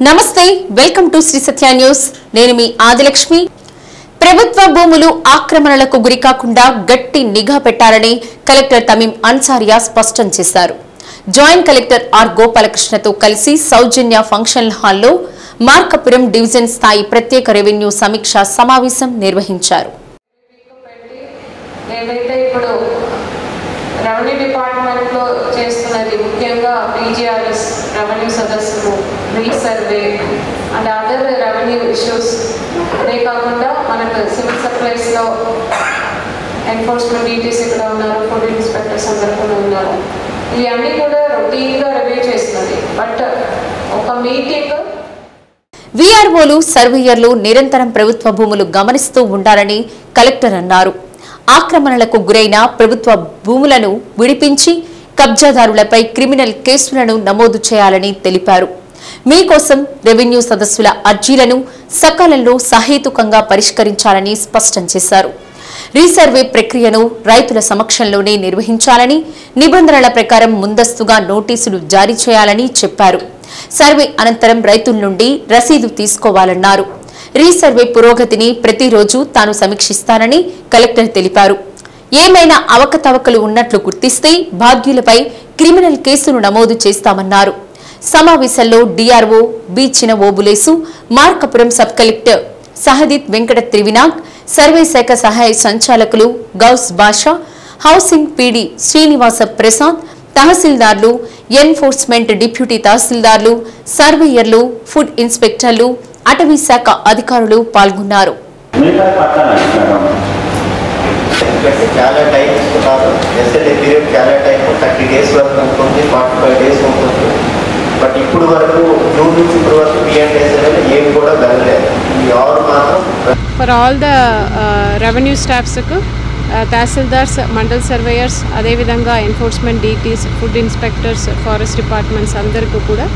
నమస్తే welcome to Sri Satya news నేను మీ ఆదిలక్ష్మి ప్రభుత్వ భూములు ఆక్రమణలకు గురికాకుండా గట్టి నిఘా పెట్టాలని కలెక్టర్ తమీం అన్సారియా స్పష్టం చేశారు. జాయింట్ కలెక్టర్ ఆర్ గోపాలకృష్ణతో కలిసి సౌజన్య ఫంక్షన్ హాల్లో మార్కాపురం డివిజన్ స్థాయి ప్రత్యేక రెవెన్యూ సమీక్షా సమావేశం నిర్వహించారు. రెవెన్యూ డిపార్ట్మెంట్ లో చేస్తున్నది ముఖ్యంగా పీజీఆర్ఎస్ రెవెన్యూ సదస్సులు, resurvey and other revenue issues. అదే కాకుండా మనకు సివిల్ సప్లైస్ లో ఎన్ఫోర్స్మెంట్ డీటీస్ ఇక్కడ ఉన్నారు, ఫుడ్ ఇన్స్పెక్టర్స్ అందరూ కూడా ఉన్నారు. ఇవన్నీ కూడా రొటీన్ గా రివ్యూ చేస్తున్నది. బట్ ఒక మీటింగ్ వీఆర్ఓలు సర్వేయర్లు నిరంతరం ప్రభుత్వ భూములు గమనిస్తూ ఉండాలని కలెక్టర్ అన్నారు. ఆక్రమణలకు గురైన ప్రభుత్వ భూములను విడిపించి కబ్జాదారులపై క్రిమినల్ కేసులను నమోదు చేయాలని తెలిపారు. మీకోసం రెవెన్యూ సదస్సుల అర్జీలను సకాలంలో సహేతుకంగా పరిష్కరించాలని స్పష్టం చేశారు. రీసర్వే ప్రక్రియను రైతుల సమక్షంలోనే నిర్వహించాలని, నిబంధనల ప్రకారం ముందస్తుగా నోటీసులు జారీ చేయాలని చెప్పారు. సర్వే అనంతరం రైతుల నుండి రసీదు తీసుకోవాలన్నారు. రీసర్వే పురోగతిని ప్రతిరోజు తాను సమీక్షిస్తానని కలెక్టర్ తెలిపారు. ఏమైనా అవకతవకలు ఉన్నట్లు గుర్తిస్తే బాధ్యులపై క్రిమినల్ కేసులు నమోదు చేస్తామన్నారు. సమావేశంలో DRO B Chinavobulesu, Markapuram sub collector Sahadit Venkata Trivinag, సర్వే శాఖ సహాయ సంచాలకులు గౌస్ బాషా, హౌసింగ్ పీడీ శ్రీనివాస ప్రసాద్, తహసీల్దార్లు, ఎన్ఫోర్స్మెంట్ డిప్యూటీ తహసీల్దార్లు, సర్వేయర్లు, ఫుడ్ ఇన్స్పెక్టర్లు, అటవీ శాఖ అధికారులు పాల్గొన్నారు. చాలా టైం ఇస్తున్నారు. ఎస్ఎల్ఏ పీరియడ్ చాలా టైం 30 days వరకు ఉంటుంది, 45 days ఉంటుంది. బట్ ఇప్పుడు వరకు జూన్ నుంచి ఇప్పుడు వరకు పిఎండ్ఎస్ఎల్ ఏం కూడా వెళ్ళలేదు. ఈ ఆరు మాత్రం ఫర్ ఆల్ ద రెవెన్యూ స్టాఫ్స్కు తహసీల్దార్స్, మండల్ సర్వేయర్స్, అదేవిధంగా enforcement DTs, food inspectors, forest departments అందరికీ కూడా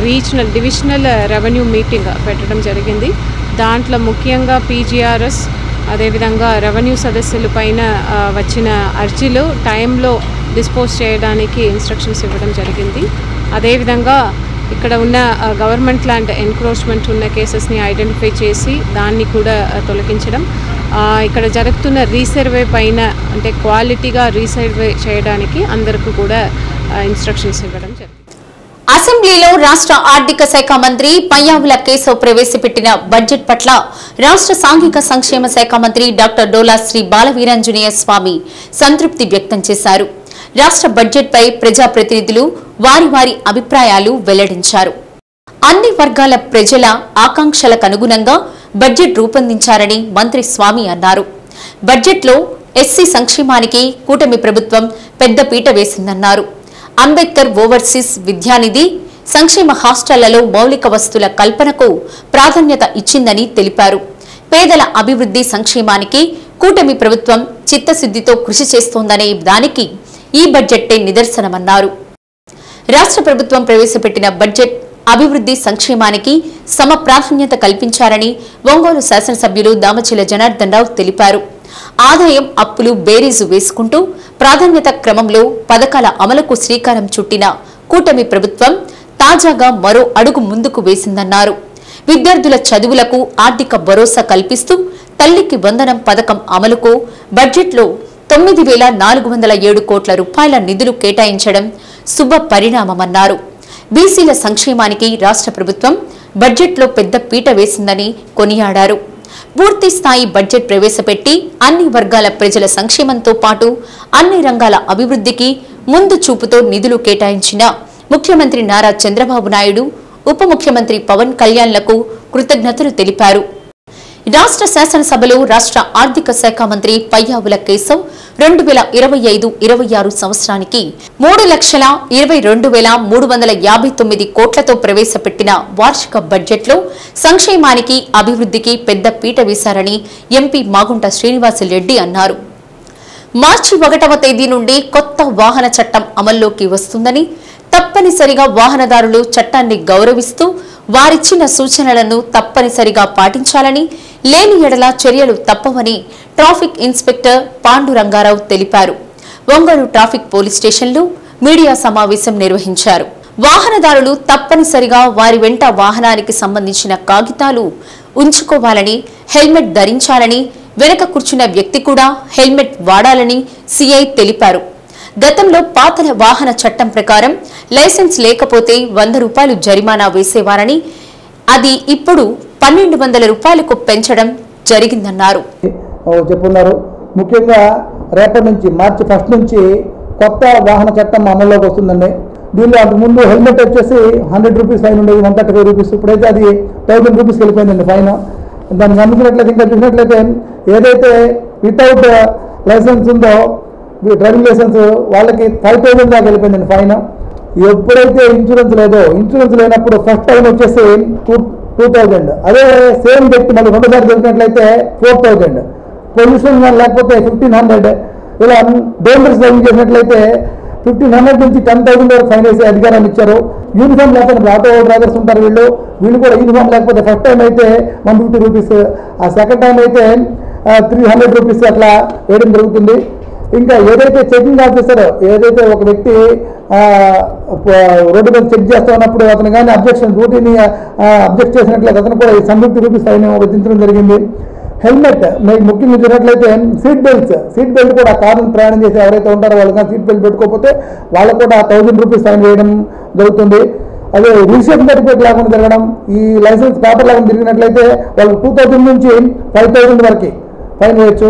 రీజనల్ డివిజనల్ రెవెన్యూ మీటింగ్ పెట్టడం జరిగింది. దాంట్లో ముఖ్యంగా పీజీఆర్ఎస్, అదేవిధంగా రెవెన్యూ సదస్సుల పైన వచ్చిన అర్జీలు టైంలో డిస్పోజ్ చేయడానికి ఇన్స్ట్రక్షన్స్ ఇవ్వడం జరిగింది. అదేవిధంగా ఇక్కడ ఉన్న గవర్నమెంట్ ల్యాండ్ ఎన్క్రోచ్మెంట్ ఉన్న కేసెస్ని ఐడెంటిఫై చేసి దాన్ని కూడా తొలగించడం, ఇక్కడ జరుగుతున్న రీసర్వే పైన అంటే క్వాలిటీగా రీసర్వే చేయడానికి అందరికీ కూడా ఇన్స్ట్రక్షన్స్ ఇవ్వడం జరిగింది. అసెంబ్లీలో రాష్ట్ర ఆర్థిక శాఖ మంత్రి పయ్యావుల కేశవ్ ప్రవేశపెట్టిన బడ్జెట్ పట్ల రాష్ట్ర సాంఘిక సంక్షేమ శాఖ మంత్రి డాక్టర్ డోలా శ్రీ బాలవీరాంజనేయ స్వామి సంతృప్తి వ్యక్తం చేశారు. రాష్ట్ర బడ్జెట్ పై ప్రజాప్రతినిధులు వారి వారి అభిప్రాయాలు వెల్లడించారు. అన్ని వర్గాల ప్రజల ఆకాంక్షలకు అనుగుణంగా బడ్జెట్ రూపొందించారని మంత్రి స్వామి అన్నారు. బడ్జెట్లో ఎస్సీ సంక్షేమానికి కూటమి ప్రభుత్వం పెద్దపీట వేసిందన్నారు. అంబేద్కర్ ఓవర్సీస్ విద్యానిధి, సంక్షేమ హాస్టళ్లలో మౌలిక వస్తువుల కల్పనకు ప్రాధాన్యత ఇచ్చిందని తెలిపారు. పేదల అభివృద్ధి సంక్షేమానికి కూటమి ప్రభుత్వం చిత్తశుద్ధితో కృషి చేస్తోందనే దానికి ఈ బడ్జెట్టే నిదర్శనమన్నారు. రాష్ట్ర ప్రభుత్వం ప్రవేశపెట్టిన బడ్జెట్ అభివృద్ధి సంక్షేమానికి సమ ప్రాధాన్యత కల్పించారని ఒంగోలు శాసనసభ్యులు దామచిల జనార్దన్ రావు తెలిపారు. ఆదాయం అప్పులు బేరీజు వేసుకుంటూ ప్రాధాన్యత క్రమంలో పథకాల అమలుకు శ్రీకారం చుట్టిన కూటమి ప్రభుత్వం తాజాగా మరో అడుగు ముందుకు వేసిందన్నారు. విద్యార్థుల చదువులకు ఆర్థిక భరోసా కల్పిస్తూ తల్లికి వందనం పథకం అమలుకు బడ్జెట్లో 9,407 కోట్ల రూపాయల నిధులు కేటాయించడం శుభ పరిణామమన్నారు. బీసీల సంక్షేమానికి రాష్ట్ర ప్రభుత్వం బడ్జెట్లో పెద్ద పీట వేసిందని కొనియాడారు. పూర్తి స్థాయి బడ్జెట్ ప్రవేశపెట్టి అన్ని వర్గాల ప్రజల సంక్షేమంతో పాటు అన్ని రంగాల అభివృద్ధికి ముందు చూపుతో నిధులు కేటాయించిన ముఖ్యమంత్రి నారా చంద్రబాబు నాయుడు, ఉప ముఖ్యమంత్రి పవన్ కళ్యాణ్లకు కృతజ్ఞతలు తెలిపారు. రాష్ట్ర శాసనసభలో రాష్ట్ర ఆర్థిక శాఖ మంత్రి పయ్యావుల కేశవ్ 2025-26 సంవత్సరానికి 3,22,359 కోట్లతో ప్రవేశపెట్టిన వార్షిక బడ్జెట్లో సంక్షేమానికి అభివృద్ధికి పెద్ద పీట వేశారని ఎంపీ మాగుంట శ్రీనివాసరెడ్డి అన్నారు. మార్చి 1వ తేదీ నుండి కొత్త వాహన చట్టం అమల్లోకి వస్తుందని, తప్పనిసరిగా వాహనదారులు చట్టాన్ని గౌరవిస్తూ వారిచ్చిన సూచనలను తప్పనిసరిగా పాటించాలని, లేని ఎడల చర్యలు తప్పవని ట్రాఫిక్ ఇన్స్పెక్టర్ పాండురంగారావు తెలిపారు. ఒంగోలు ట్రాఫిక్ పోలీస్ స్టేషన్లో మీడియా సమావేశం నిర్వహించారు. వాహనదారులు తప్పనిసరిగా వారి వెంట వాహనానికి సంబంధించిన కాగితాలు ఉంచుకోవాలని, హెల్మెట్ ధరించాలని, వెనక కూర్చున్న వ్యక్తి కూడా హెల్మెట్ వాడాలని సిఐ తెలిపారు. గతంలో పాత వాహన చట్టం ప్రకారం లైసెన్స్ లేకపోతే 100 రూపాయలు జరిమానా వేసేవారని, అది ఇప్పుడు 1200 రూపాయలకు పెంచడం జరిగిందన్నారు. చెప్పున్నారు. ముఖ్యంగా రేపటి నుంచి మార్చి 1 నుంచి కొత్త వాహన చట్టం అమల్లోకి వస్తుందండి. దీనిలో అంతకుముందు హెల్మెట్ వచ్చేసి 100 రూపీస్ ఫైన్ ఉండేది, 135 రూపీస్. ఇప్పుడైతే అది 1000 రూపీస్కి వెళ్ళిపోయిందండి ఫైన్. దాన్ని గమనించినట్లయితే, ఇంకా చూసినట్లయితే ఏదైతే వితౌట్ లైసెన్స్ ఉందో డ్రైవింగ్ లైసెన్స్ వాళ్ళకి 5000 దాకా వెళ్ళిపోయిందండి ఫైన్. ఎప్పుడైతే ఇన్సూరెన్స్ లేదో, ఇన్సూరెన్స్ లేనప్పుడు ఫస్ట్ టైం వచ్చేసి 2000, అదే సేమ్ వ్యక్తి మళ్ళీ 2 సార్లు జరిగినట్లయితే 4000, పొల్యూషన్ లేకపోతే 1500, ఇలా డేంజరస్ డ్రైవింగ్ చేసినట్లయితే 1500 నుంచి 10,000 వరకు ఫైన్ వేసే అధికారాన్ని ఇచ్చారు. యూనిఫామ్ లేకపోతే ఆటో డ్రైవర్స్ ఉంటారు, వీళ్ళు కూడా యూనిఫామ్ లేకపోతే ఫస్ట్ టైం అయితే 150 రూపీస్, ఆ సెకండ్ టైం అయితే 300 రూపీస్ అట్లా వేయడం జరుగుతుంది. ఇంకా ఏదైతే చెకింగ్ ఆఫీసర్ ఏదైతే ఒక వ్యక్తి రోడ్డు మీద చెక్ చేస్తూ ఉన్నప్పుడు అతను కానీ డ్యూటీని అబ్జెక్ట్ చేసినట్లయితే అతను కూడా 150 రూపీస్ ఫైన్ విధించడం జరిగింది. హెల్మెట్ ముఖ్యంగా చూసినట్లయితే సీట్ బెల్ట్ కూడా కారును ప్రయాణం చేసి ఎవరైతే ఉంటారో వాళ్ళకి సీట్ బెల్ట్ పెట్టుకోకపోతే వాళ్ళకు కూడా 1000 రూపీస్ ఫైన్ వేయడం జరుగుతుంది. అదే రిజిస్ట్రేషన్ సర్టిఫికేట్ లేకుండా తిరగడం, ఈ లైసెన్స్ పేపర్ లేకుండా తిరిగినట్లయితే వాళ్ళకి 2000 నుంచి 5000 వరకు ఫైన్ వేయచ్చు.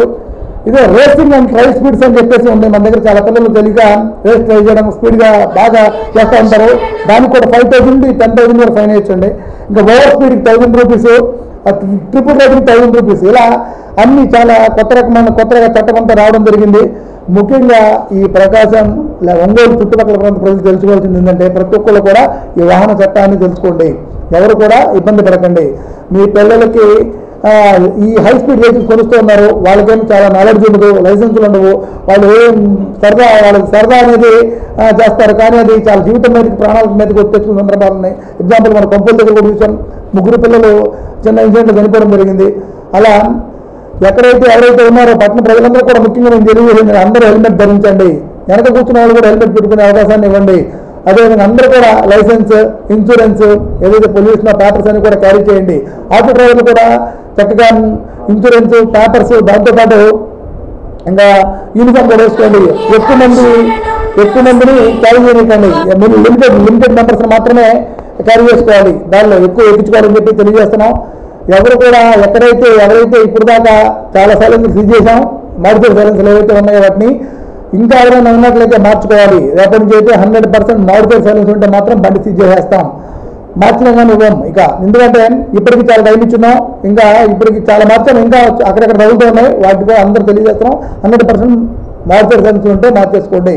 ఇదే రేసింగ్ అండ్ ట్రై స్పీడ్స్ అని చెప్పేసి ఉంది. మన దగ్గర చాలా పిల్లలు తెలియక రేస్ ట్రై చేయడం, స్పీడ్గా బాగా చేస్తూ ఉంటారు. దానికి కూడా 5000 నుండి 10,000 వరకు ఫైన్ వేయచ్చండి. ఇంకా ఓవర్ స్పీడ్కి 1000 రూపీస్, ట్రిపుల్ రైడింగ్ 1000 రూపీస్, ఇలా అన్ని చాలా కొత్తగా చట్టం అంతా రావడం జరిగింది. ముఖ్యంగా ఈ ప్రకాశం ఒంగోలు చుట్టుపక్కల ప్రాంత ప్రజలు తెలుసుకోవాల్సింది ఏంటంటే, ప్రతి ఒక్కళ్ళు కూడా ఈ వాహన చట్టాన్ని తెలుసుకోండి. ఎవరు కూడా ఇబ్బంది పడకండి. మీ పిల్లలకి ఈ హై స్పీడ్ వెహికల్స్ కొలుస్తూ ఉన్నారు, వాళ్ళకేం చాలా నాలెడ్జ్ ఉండదు, లైసెన్సులు ఉండవు, వాళ్ళు వాళ్ళకి సరదా అనేది చేస్తారు. కానీ అది చాలా జీవితం మీదకి, ప్రాణాల మీదకి వచ్చేసిన సందర్భాలు ఉన్నాయి. ఎగ్జాంపుల్ మన కొంపల దగ్గర కూడా చూసాం, 3 పిల్లలు చిన్న ఇన్సిడెంట్లు చనిపోవడం జరిగింది. అలా ఎవరైతే ఉన్నారో పట్టణ ప్రజలందరూ కూడా ముఖ్యంగా నేను తెలియజేసింది, అందరూ హెల్మెట్ ధరించండి. వెనక కూర్చున్న వాళ్ళు కూడా హెల్మెట్ పెట్టుకునే అవకాశాన్ని ఇవ్వండి. అదేవిధంగా అందరూ కూడా లైసెన్స్, ఇన్సూరెన్స్, ఏదైతే పొల్యూషన్ పేపర్స్ అని కూడా క్యారీ చేయండి. ఆటో డ్రైవర్లు కూడా చక్కగా ఇన్సూరెన్స్ పేపర్స్, దాంతోపాటు ఇంకా యూనిఫామ్ కూడా వేసుకోండి. ఎక్కువ మందిని క్యారీ చేయకండి. లిమిటెడ్ మెంబర్స్ మాత్రమే క్యారీ చేసుకోవాలి. దానిలో ఎక్కువ ఎక్కించుకోవాలని చెప్పి తెలియజేస్తున్నాం. ఎవరు కూడా ఎవరైతే ఇప్పుడు దాకా చాలా సైలెన్స్ సీజ్ చేసాం, మాడిఫైడ్ సైలెన్స్లు ఏవైతే ఉన్నాయో వాటిని ఇంకా ఎవరైనా ఉన్నట్లయితే మార్చుకోవాలి. రేపటి నుంచి అయితే 100% మాడిఫైడ్ సైలెన్స్ ఉంటే మాత్రం బండి సీజ్ చేసేస్తాం. మార్చినా కానీ ఇవ్వం. ఇక ఎందుకంటే ఇప్పటికి చాలా టైం ఇచ్చున్నాం, ఇంకా ఇప్పటికి చాలా మార్చాం, ఇంకా అక్కడక్కడ తగులుతూ ఉన్నాయి. వాటికి అందరూ తెలియజేస్తున్నాం. 100% మాడిఫైడ్ సైలెన్స్ ఉంటే మార్చేసుకోండి.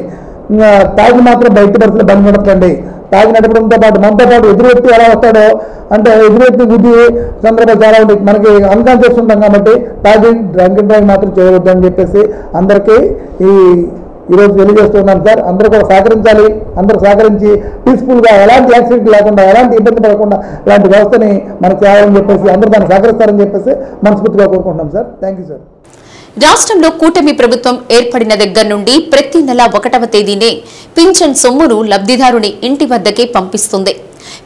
తాగి మాత్రం బయట బస్సులో బండి నడపండి. తాగి నడపడంతో పాటు మనతో పాటు ఎదురు వ్యక్తి ఎలా వస్తాడో, అంటే ఎదురు వ్యక్తి బుద్ధి సందర్భాలు చాలా ఉంటాయి, మనకి అన్కాన్షియస్ ఉంటాం కాబట్టి తాగి డ్రంక్ అండ్ డ్రైవ్ మాత్రం చేయవద్దు అని చెప్పేసి అందరికీ ఈరోజు తెలియజేస్తున్నాను సార్. అందరూ కూడా సహకరించాలి. అందరూ సహకరించి పీస్ఫుల్గా ఎలాంటి యాక్సిడెంట్ లేకుండా, ఎలాంటి ఇబ్బంది పడకుండా ఇలాంటి వ్యవస్థని మనకు చేయాలని చెప్పేసి అందరూ దాన్ని సహకరిస్తారని చెప్పేసి మనస్ఫూర్తిగా కోరుకుంటున్నాం సార్. Thank you sir. రాష్ట్రంలో కూటమి ప్రభుత్వం ఏర్పడిన దగ్గర నుండి ప్రతి నెల 1వ తేదీనే పింఛన్ సొమ్మును లబ్ధిదారుని ఇంటి వద్దకే పంపిస్తుంది.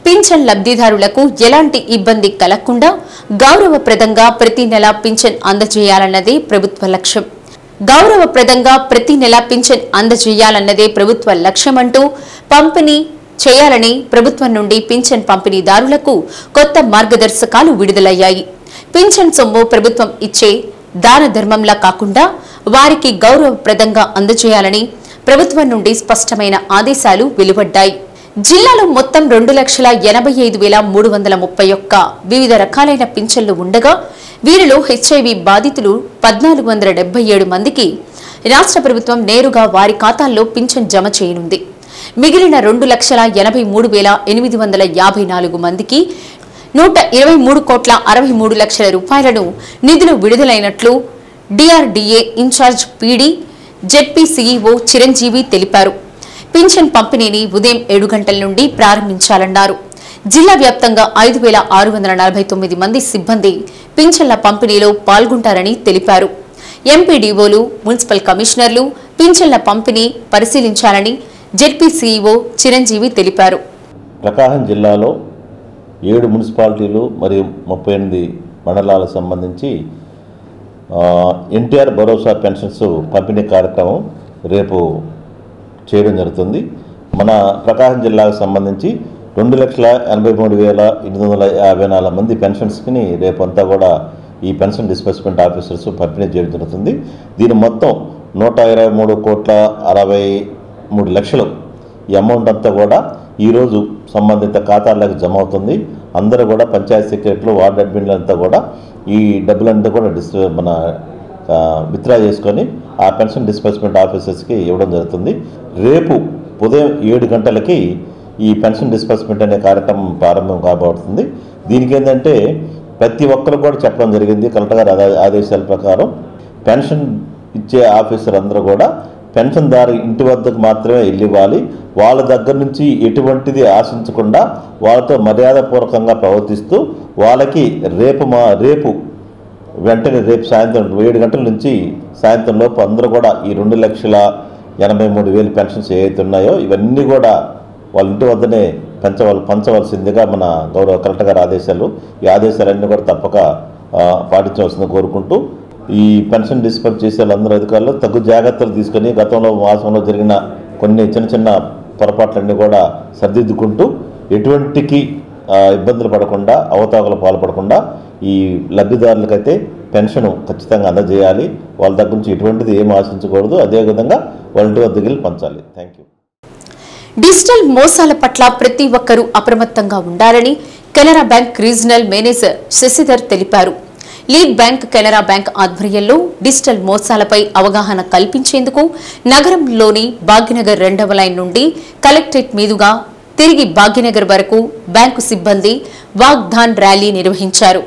పింఛన్ లబ్ధిదారులకు ఎలాంటి ఇబ్బంది కలగకుండా గౌరవప్రదంగా ప్రతి నెల పింఛన్ అందజేయాలన్నదే ప్రభుత్వ లక్ష్యం. గౌరవప్రదంగా ప్రతి నెల పింఛన్ అందజేయాలన్నదే ప్రభుత్వ లక్ష్యమంటూ పంపిణీ చేయాలని ప్రభుత్వం నుండి పింఛన్ పంపిణీదారులకు కొత్త మార్గదర్శకాలు విడుదలయ్యాయి. పింఛన్ సొమ్ము ప్రభుత్వం ఇచ్చే దాన ధర్మంలా కాకుండా వారికి గౌరవప్రదంగా అందజేయాలని ప్రభుత్వం నుండి స్పష్టమైన ఆదేశాలు వెలువడ్డాయి. జిల్లాలో మొత్తం 2,85,331 వివిధ రకాలైన పింఛన్లు ఉండగా వీరిలో హెచ్ఐవి బాధితులు 1,477 మందికి రాష్ట్ర ప్రభుత్వం నేరుగా వారి ఖాతాల్లో పింఛన్ జమ చేయనుంది. మిగిలిన 2,83,854 మందికి 123,63 లక్షల రూపాయలను నిధులు విడుదలైనట్లు DRDA incharge PD ZP CEO Chiranjeevi తెలిపారు. పింఛన్ పంపిణీని ఉదయం 7 గంటల నుండి ప్రారంభించాలన్నారు. జిల్లా వ్యాప్తంగా 5,649 మంది సిబ్బంది పింఛన్ల పంపిణీలో పాల్గొంటారని తెలిపారు. ఎంపీడీఓలు, మున్సిపల్ కమిషనర్లు పింఛన్ల పంపిణీ పరిశీలించాలని జెడ్పీ సీఈఓ చిరంజీవి తెలిపారు. ప్రకాశం జిల్లాలో 7 మున్సిపాలిటీలు మరియు 38 మండలాలకు సంబంధించి ఎన్టీఆర్ భరోసా పెన్షన్స్ పంపిణీ కార్యక్రమం రేపు చేయడం జరుగుతుంది. మన ప్రకాశం జిల్లాకు సంబంధించి 2,83,854 మంది పెన్షన్స్కి రేపంతా కూడా ఈ పెన్షన్ డిస్బర్స్మెంట్ ఆఫీసర్స్ పంపిణీ చేయడం జరుగుతుంది. దీని మొత్తం 123,63,00,000 ఈ అమౌంట్ అంతా కూడా ఈరోజు సంబంధిత ఖాతాలకు జమ అవుతుంది. అందరూ కూడా పంచాయతీ సెక్రటరీలు, వార్డు అడ్మిన్లు అంతా కూడా ఈ డబ్బులంతా కూడా విత్డ్రా చేసుకొని ఆ పెన్షన్ డిస్బర్స్మెంట్ ఆఫీసర్స్కి ఇవ్వడం జరుగుతుంది. రేపు ఉదయం 7 గంటలకి ఈ పెన్షన్ డిస్బర్స్మెంట్ అనే కార్యక్రమం ప్రారంభం కాబోతుంది. దీనికి ఏంటంటే ప్రతి ఒక్కరు కూడా చెప్పడం జరిగింది, కలెక్టర్ గారి ఆదేశాల ప్రకారం పెన్షన్ ఇచ్చే ఆఫీసర్ అందరూ కూడా పెన్షన్దారు ఇంటి వద్దకు మాత్రమే వెళ్ళివ్వాలి. వాళ్ళ దగ్గర నుంచి ఎటువంటిది ఆశించకుండా వాళ్ళతో మర్యాదపూర్వకంగా ప్రవర్తిస్తూ వాళ్ళకి రేపు వెంటనే రేపు సాయంత్రం 7 గంటల నుంచి సాయంత్రం లోపు అందరూ కూడా ఈ 2,83,000 పెన్షన్స్ ఏవైతే ఉన్నాయో ఇవన్నీ కూడా వాళ్ళ ఇంటి వద్దనే పంచవలసిందిగా మన గౌరవ కలెక్టర్ గారి ఆదేశాలు. ఈ ఆదేశాలన్నీ కూడా తప్పక పాటించవలసింది కోరుకుంటూ ఈ పెన్షన్ డిస్బర్స్ చేసే వాళ్ళందరూ అధికారులు తగు జాగ్రత్తలు తీసుకొని గతంలో మాసంలో జరిగిన కొన్ని చిన్న పొరపాట్లన్నీ కూడా సరిదిద్దుకుంటూ ఎటువంటికి ఇబ్బందులు పడకుండా అవతావకలు పాల్పడకుండా ఈ లబ్ధిదారులకైతే పెన్షన్ ఖచ్చితంగా అందజేయాలి. వాళ్ళ దగ్గర నుంచి ఎటువంటిది ఏం ఆశించకూడదు. అదేవిధంగా వాళ్ళ ఇంటి వద్దకు వెళ్ళి పంచాలి. Thank you. డిజిటల్ మోసాల పట్ల ప్రతి ఒక్కరూ అప్రమత్తంగా ఉండాలని Canara bank regional manager Sasidhar తెలిపారు. లీడ్ బ్యాంక్ కెనరా బ్యాంక్ ఆధ్వర్యంలో డిజిటల్ మోసాలపై అవగాహన కల్పించేందుకు నగరంలోని భాగ్యనగర్ 2వ లైన్ నుండి కలెక్టరేట్ మీదుగా తిరిగి భాగ్యనగర్ వరకు బ్యాంకు సిబ్బంది వాగ్దాన్ ర్యాలీ నిర్వహించారు.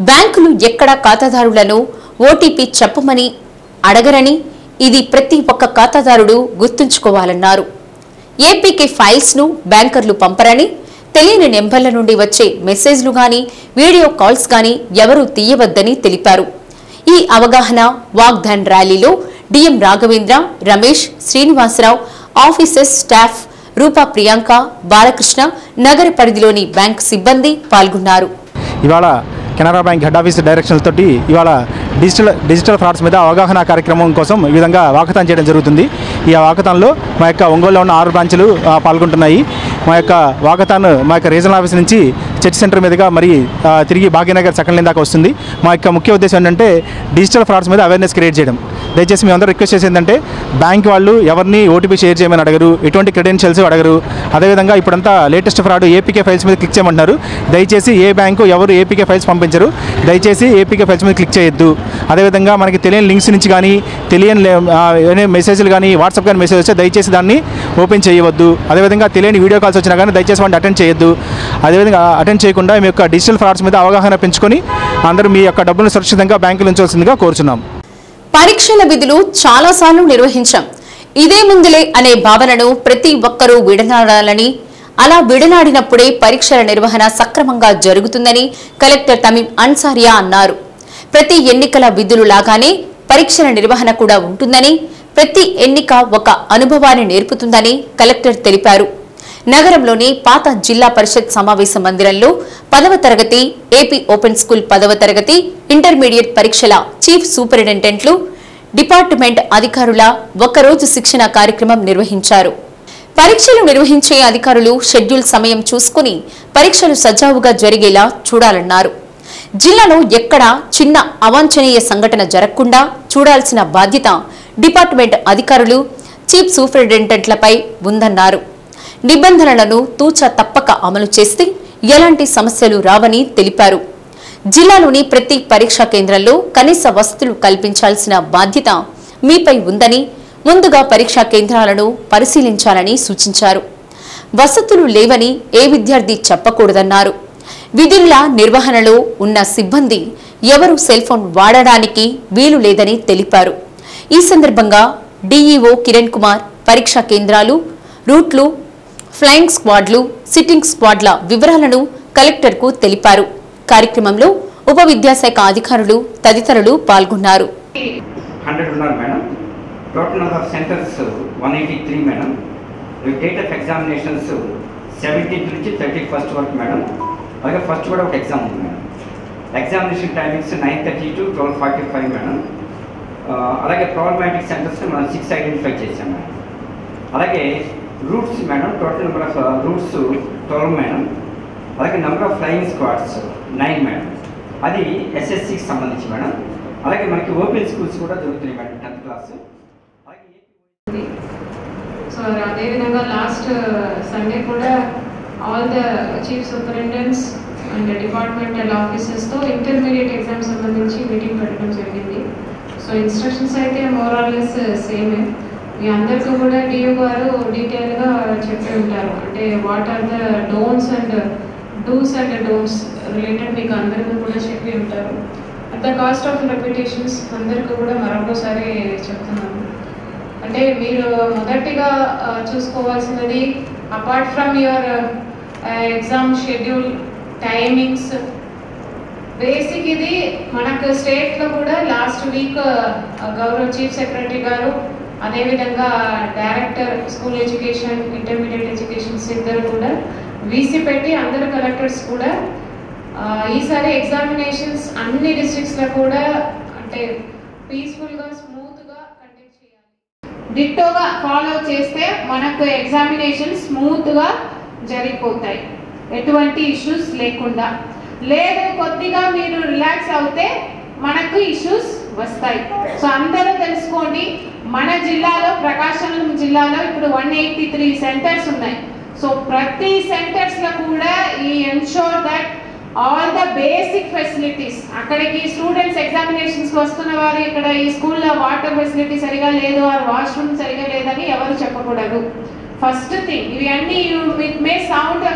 బ్యాంకులు ఎక్కడా ఖాతాదారులను ఓటీపీ చెప్పమని అడగరని, ఇది ప్రతి ఒక్క ఖాతాదారుడు గుర్తుంచుకోవాలన్నారు. ఏపీకే ఫైల్స్ ను బ్యాంకర్లు పంపరని, తెలియని నెంబర్ల నుండి వచ్చే మెసేజ్లు గాని వీడియో కాల్స్ గాని ఎవరూ తీయవద్దని తెలిపారు. ఈ అవగాహన వాగ్దాన్ ర్యాలీలో DM Raghavendra, Ramesh, Srinivasa Rao, officers staff, Rupa Priyanka, Balakrishna, నగర పరిధిలోని బ్యాంక్ సిబ్బంది పాల్గొన్నారు. ఇవాళ Canara bank head office directions తోటి ఇవాళ డిజిటల్ ఫ్రాడ్స్ మీద అవగాహన కార్యక్రమం కోసం ఈ విధంగా వాకథాన్ చేయడం జరుగుతుంది. ఈ వాకథాన్లో మా యొక్క ఒంగోలులో ఉన్న 6 బ్రాంచులు పాల్గొంటున్నాయి. మా యొక్క వాకథాన్ మా యొక్క రీజనల్ ఆఫీస్ నుంచి చర్చ్ సెంటర్ మీదుగా మరి తిరిగి భాగ్యనగర్ సెకండ్ లైన్ దాకా వస్తుంది. మా యొక్క ముఖ్య ఉద్దేశం ఏంటంటే డిజిటల్ ఫ్రాడ్స్ మీద అవేర్నెస్ క్రియేట్ చేయడం. దయచేసి మేము అందరూ రిక్వెస్ట్ చేసేది ఏంటంటే బ్యాంక్ వాళ్ళు ఎవరిని ఓటీపీ షేర్ చేయమని అడగరు, ఎటువంటి క్రెడెన్షియల్స్ అడగరు. అదేవిధంగా ఇప్పుడంతా లేటెస్ట్ ఫ్రాడ్ ఏపీకే ఫైల్స్ మీద క్లిక్ చేయమంటున్నారు. దయచేసి ఏ బ్యాంకు ఎవరు ఏపీకే ఫైల్స్ పంపించరు. దయచేసి ఏపీకే ఫైల్స్ మీద క్లిక్ చేయొద్దు. అదేవిధంగా మనకి తెలియని లింక్స్ నుంచి కానీ తెలియని మెసేజ్లు కానీ వాట్సాప్ కానీ మెసేజ్ వస్తే దయచేసి దాన్ని ఓపెన్ చేయవద్దు. అదేవిధంగా తెలియని వీడియో కాల్స్ వచ్చినా కానీ దయచేసి వాటిని అటెండ్ చేయొద్దు. అదేవిధంగా అటెండ్ చేయకుండా మీ యొక్క డిజిటల్ ఫ్రాడ్స్ మీద అవగాహన పెంచుకొని అందరూ మీ యొక్క డబ్బులను సురక్షితంగా బ్యాంకులు ఉంచవలసిందిగా కోరుచున్నాం. పరీక్షల విధులు చాలాసార్లు నిర్వహించాం, ఇదే ముందులే అనే భావనను ప్రతి ఒక్కరూ విడనాడాలని, అలా విడనాడినప్పుడే పరీక్షల నిర్వహణ సక్రమంగా జరుగుతుందని కలెక్టర్ తమీం అన్సారియా అన్నారు. ప్రతి ఎన్నికల విధులు లాగానే పరీక్షల నిర్వహణ కూడా ఉంటుందని, ప్రతి ఎన్నిక ఒక అనుభవాన్ని నేర్పుతుందని కలెక్టర్ తెలిపారు. నగరంలోని పాత జిల్లా పరిషత్ సమావేశ మందిరంలో 10వ తరగతి ఏపీ ఓపెన్ స్కూల్ 10వ తరగతి ఇంటర్మీడియట్ పరీక్షల చీఫ్ సూపరింటెండెంట్లు, డిపార్ట్మెంట్ అధికారుల ఒకరోజు శిక్షణ కార్యక్రమం నిర్వహించారు. పరీక్షలు నిర్వహించే అధికారులు షెడ్యూల్ సమయం చూసుకుని పరీక్షలు సజావుగా జరిగేలా చూడాలన్నారు. జిల్లాలో ఎక్కడా చిన్న అవాంఛనీయ సంఘటన జరగకుండా చూడాల్సిన బాధ్యత డిపార్ట్మెంట్ అధికారులు, చీఫ్ సూపరింటెండెంట్లపై ఉందన్నారు. నిబంధనలను తూచా తప్పక అమలు చేస్తే ఎలాంటి సమస్యలు రావని తెలిపారు. జిల్లాలోని ప్రతి పరీక్షా కేంద్రంలో కనీస వసతులు కల్పించాల్సిన బాధ్యత మీపై ఉందని, ముందుగా పరీక్షా కేంద్రాలను పరిశీలించాలని సూచించారు. వసతులు లేవని ఏ విద్యార్థి చెప్పకూడదన్నారు. విధుల నిర్వహణలో ఉన్న సిబ్బంది ఎవరూ సెల్ ఫోన్ వాడడానికి వీలు లేదని తెలిపారు. ఈ సందర్భంగా డీఈఓ కిరణ్ కుమార్ పరీక్షా కేంద్రాలు, రూట్లు, ఫ్లయింగ్ స్క్వాడ్లు, సిట్టింగ్ స్క్వాడ్ల వివరాలను కలెక్టర్కు తెలిపారు. కార్యక్రమంలో ఉప విద్యాశాఖ అధికారులు తదితరులు పాల్గొన్నారు. 100 ఉన్నారు madam. Total number of centres 183 madam. Date of examinations 17th నుంచి 31st వరకు మేడం. అలాగే ఫస్ట్ కూడా ఒక ఎగ్జామ్ ఉంది madam. Examination timings 9:30 to 12:45 madam. అలాగే ప్రాబ్లమాటిక్ సెంటర్స్ మనం 6 ఐడెంటిఫై చేసాం మేడం. అలాగే routes madam, total number of routes 12 madam. అలాగే number of flying squads 9 madam. అది ఎస్ఎస్సికి సంబంధించి మేడం. అలాగే మనకి ఓపెన్ స్కూల్స్ కూడా దొరుకుతున్నాయి మేడం 10th క్లాస్. సో అదేవిధంగా లాస్ట్ సండే కూడా all the chief superintendents and departmental ఆఫీసర్స్తో ఇంటర్మీడియట్ ఎగ్జామ్ సంబంధించి మీటింగ్ పెట్టడం జరిగింది. సో ఇన్స్ట్రక్షన్స్ అయితే మోర్ ఆర్ లెస్ సేమే. మీ అందరికీ కూడా డిఓ గారు డీటెయిల్గా చెప్పి ఉంటారు. అంటే what are the don'ts and do's and don'ts related మీకు అందరికీ కూడా చెప్పి ఉంటారు. At the cost of reputations అందరికీ కూడా మరొకసారి చెప్తున్నాను. అంటే మీరు మొదటిగా చూసుకోవాల్సినది apart from your exam schedule timings, basic ఇది మనకు స్టేట్లో కూడా లాస్ట్ వీక్ గౌరవ చీఫ్ సెక్రటరీ గారు అదేవిధంగా director school education intermediate educations ఇద్దరు కూడా వీసీ పెట్టి అందరు కలెక్టర్స్ కూడా ఈసారి ఎగ్జామినేషన్స్ అన్ని డిస్ట్రిక్ట్స్లో కూడా అంటే పీస్ఫుల్గా స్మూత్గా కండక్ట్ చేయాలి. డిట్టోగా ఫాలో చేస్తే మనకు ఎగ్జామినేషన్ స్మూత్గా జరిగిపోతాయి, ఎటువంటి ఇష్యూస్ లేకుండా. లేదు కొద్దిగా మీరు రిలాక్స్ అవుతే మనకు ఇష్యూస్ వస్తాయి. సో అందరూ తెలుసుకోండి, మన జిల్లాలో ప్రకాశం జిల్లాలో ఇప్పుడు 183 సెంటర్స్ ఉన్నాయి. సో ప్రతి సెంటర్స్లో కూడా ఈ ensure that all the basic facilities, అక్కడికి స్టూడెంట్స్ ఎగ్జామినేషన్స్కి వస్తున్న వారు ఇక్కడ ఈ స్కూల్లో వాటర్ ఫెసిలిటీ సరిగా లేదు, ఆర్ వాష్రూమ్ సరిగా లేదని ఎవరు చెప్పకూడదు. ఫస్ట్ థింగ్ ఇవి అన్నీ ఇట్ మే సౌండ్